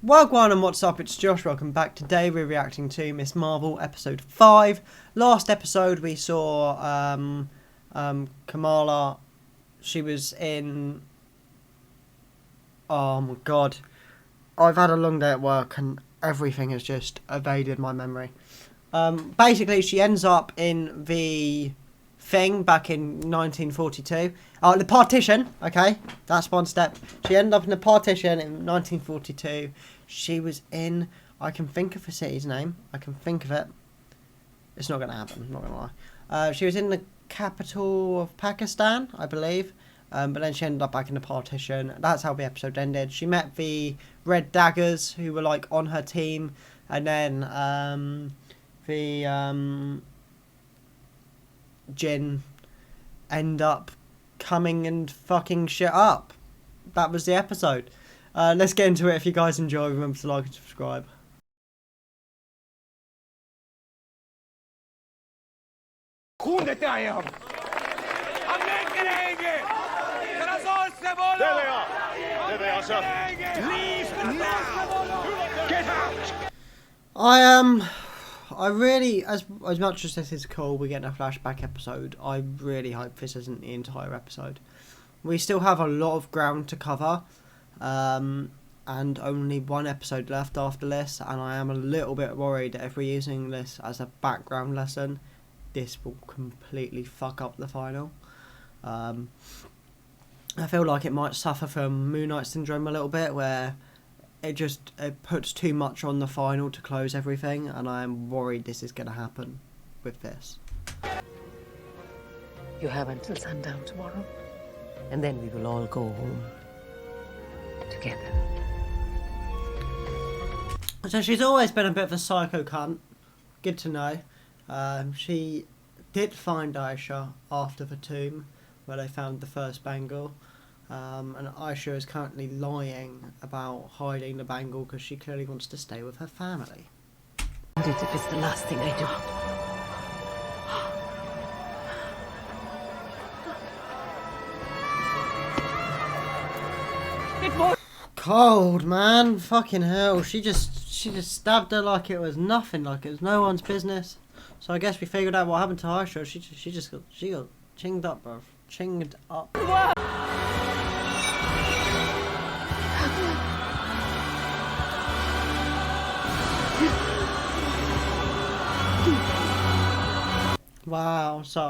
Wagwan and what's up, it's Josh, welcome back. Today we're reacting to Miss Marvel episode 5. Last episode we saw Kamala. She was in... Oh my god. I've had a long day at work and everything has just evaded my memory. Basically she ends up in the thing back in 1942. Oh, the partition, okay, that's one step. She ended up in the partition in 1942. She was in, I can think of the city's name, I can think of it. It's not going to happen, I'm not going to lie. She was in the capital of Pakistan, I believe, but then she ended up back in the partition. That's how the episode ended. She met the Red Daggers, who were like on her team, and then the Jin end up coming and fucking shit up. That was the episode. Let's get into it. If you guys enjoy, remember to like and subscribe. खून देते आए हम लेके रहेंगे जरा जोर से बोलो दे दे आशा leave now get out. I really, as much as this is cool, we're getting a flashback episode, I really hope this isn't the entire episode. We still have a lot of ground to cover, and only one episode left after this, and I am a little bit worried that if we're using this as a background lesson, this will completely fuck up the final. I feel like it might suffer from Moon Knight syndrome a little bit, where it puts too much on the final to close everything, and I am worried this is going to happen with this. You have until sundown tomorrow, and then we will all go home together. So she's always been a bit of a psycho cunt. Good to know. She did find Aisha after the tomb, where they found the first bangle. And Aisha is currently lying about hiding the bangle because she clearly wants to stay with her family. And if it's the last thing I do. Cold, man. Fucking hell. She just stabbed her like it was nothing, like it was no one's business. So I guess we figured out what happened to Aisha. She got chinged up, bro. Chinged up. Wow, so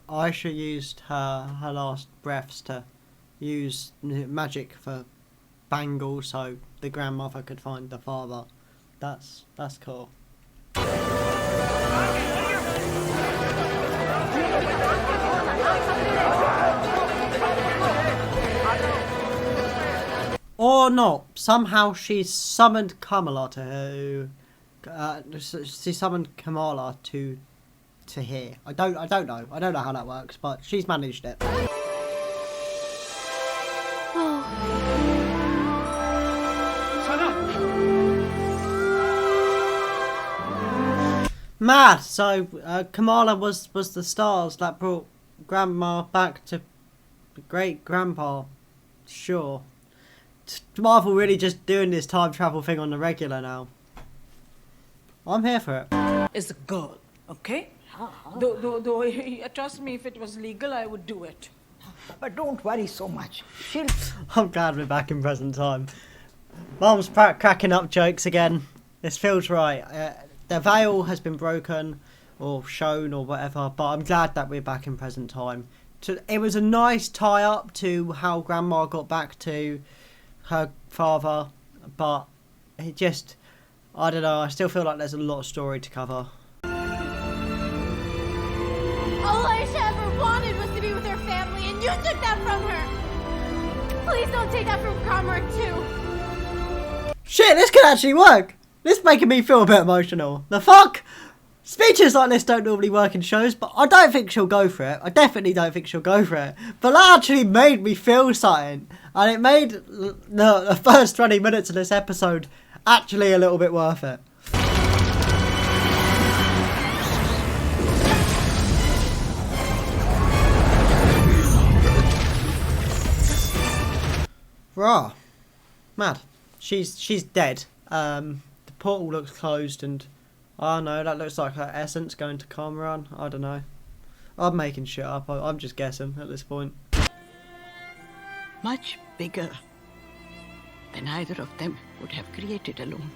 Aisha used her last breaths to use magic for bangles so the grandmother could find the father. That's cool. Or not. Somehow she's summoned Kamala to she summoned Kamala to here. I don't know. I don't know how that works, but she's managed it. Mad. So Kamala was the stars that brought Grandma back to great grandpa. Sure. Marvel really just doing this time travel thing on the regular now. I'm here for it. Is a girl, okay? Though, trust me, if it was legal, I would do it. But don't worry so much. I'm glad we're back in present time. Mum's cracking up jokes again. This feels right. The veil has been broken or shown or whatever, but I'm glad that we're back in present time. It was a nice tie-up to how Grandma got back to her father, but it just, I don't know, I still feel like there's a lot of story to cover. All Aisha ever wanted was to be with her family, and you took that from her! Please don't take that from Karma too! Shit, this could actually work! This is making me feel a bit emotional. The fuck? Speeches like this don't normally work in shows, but I don't think she'll go for it. I definitely don't think she'll go for it. But that actually made me feel something. And it made the first 20 minutes of this episode actually a little bit worth it. Rah. Mad. She's dead. The portal looks closed, and I don't know, that looks like her essence going to Cameron. I don't know. I'm making shit up. I'm just guessing at this point. Much bigger than either of them would have created alone.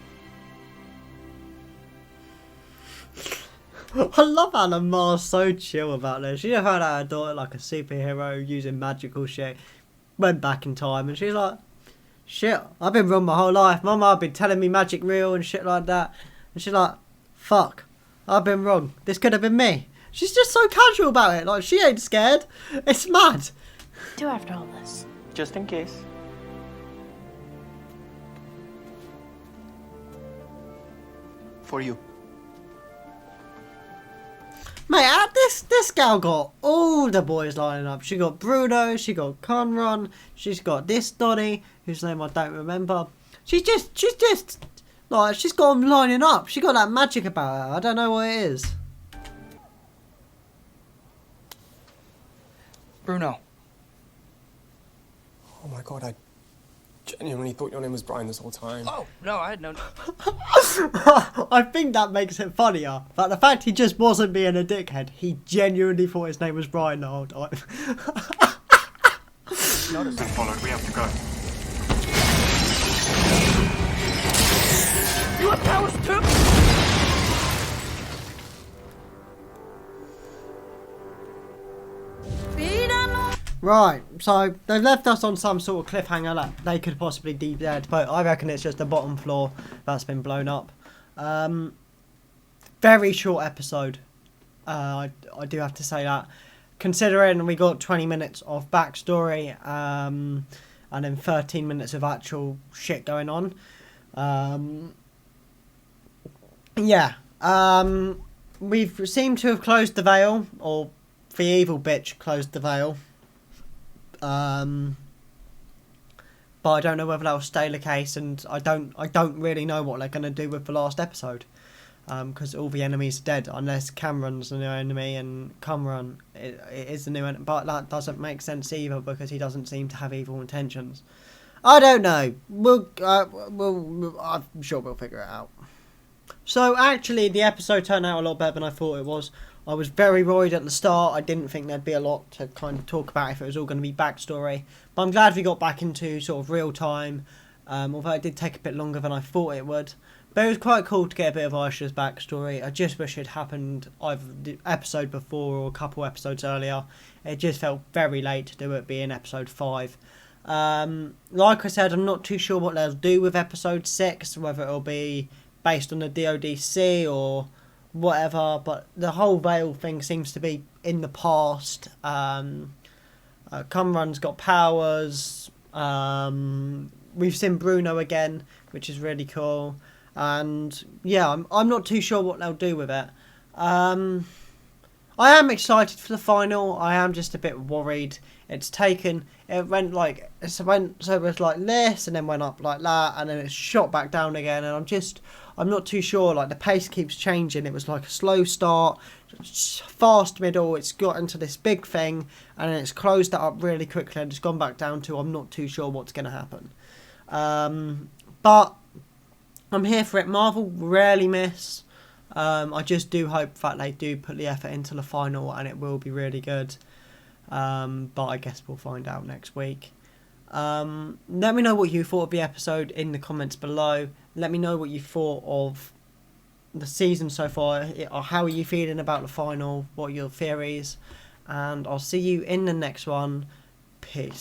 I love how Lamar's so chill about this. She never had her daughter like a superhero using magical shit. Went back in time and she's like, shit, I've been wrong my whole life. Mama, I've been telling me magic real and shit like that. And she's like, fuck, I've been wrong. This could have been me. She's just so casual about it. Like, she ain't scared. It's mad. Do after all this. Just in case. For you. Mate, this gal got all the boys lining up. She got Bruno, she got Conron, she's got this Donny, whose name I don't remember. She's just like, she's got them lining up. She got that magic about her. I don't know what it is. Bruno. Oh my god, I genuinely thought your name was Brian this whole time. Oh, no, I had no... I think that makes it funnier. But the fact he just wasn't being a dickhead, he genuinely thought his name was Brian the whole time. Notice been followed. We have to go. You have powers too? Right, so they've left us on some sort of cliffhanger that they could possibly be dead, but I reckon it's just the bottom floor that's been blown up. Very short episode. I do have to say that. Considering we got 20 minutes of backstory, and then 13 minutes of actual shit going on. We've seemed to have closed the veil, or the evil bitch closed the veil. But I don't know whether that will stay the case, and I don't really know what they're going to do with the last episode, because all the enemies are dead unless Cameron's the new enemy and Cameron is the new enemy. But that doesn't make sense either because he doesn't seem to have evil intentions. I don't know. I'm sure we'll figure it out. So actually, the episode turned out a lot better than I thought it was. I was very worried at the start. I didn't think there'd be a lot to kind of talk about if it was all going to be backstory. But I'm glad we got back into sort of real time, although it did take a bit longer than I thought it would. But it was quite cool to get a bit of Aisha's backstory. I just wish it happened either the episode before or a couple episodes earlier. It just felt very late to do it being episode 5. Like I said, I'm not too sure what they'll do with episode 6, whether it'll be based on the DODC or whatever, but the whole Vale thing seems to be in the past. Cumrun's got powers. We've seen Bruno again, which is really cool. And yeah, I'm not too sure what they'll do with it. I am excited for the final. I am just a bit worried. It went like this, and then went up like that, and then it's shot back down again, and I'm not too sure. Like, the pace keeps changing. It was like a slow start, fast middle, it's got into this big thing, and then it's closed that up really quickly and it's gone back down to I'm not too sure what's going to happen. But I'm here for it. Marvel rarely miss. I just do hope that they do put the effort into the final and it will be really good. But I guess we'll find out next week. Let me know what you thought of the episode in the comments below. Let me know what you thought of the season so far. Or how are you feeling about the final? What are your theories? And I'll see you in the next one. Peace.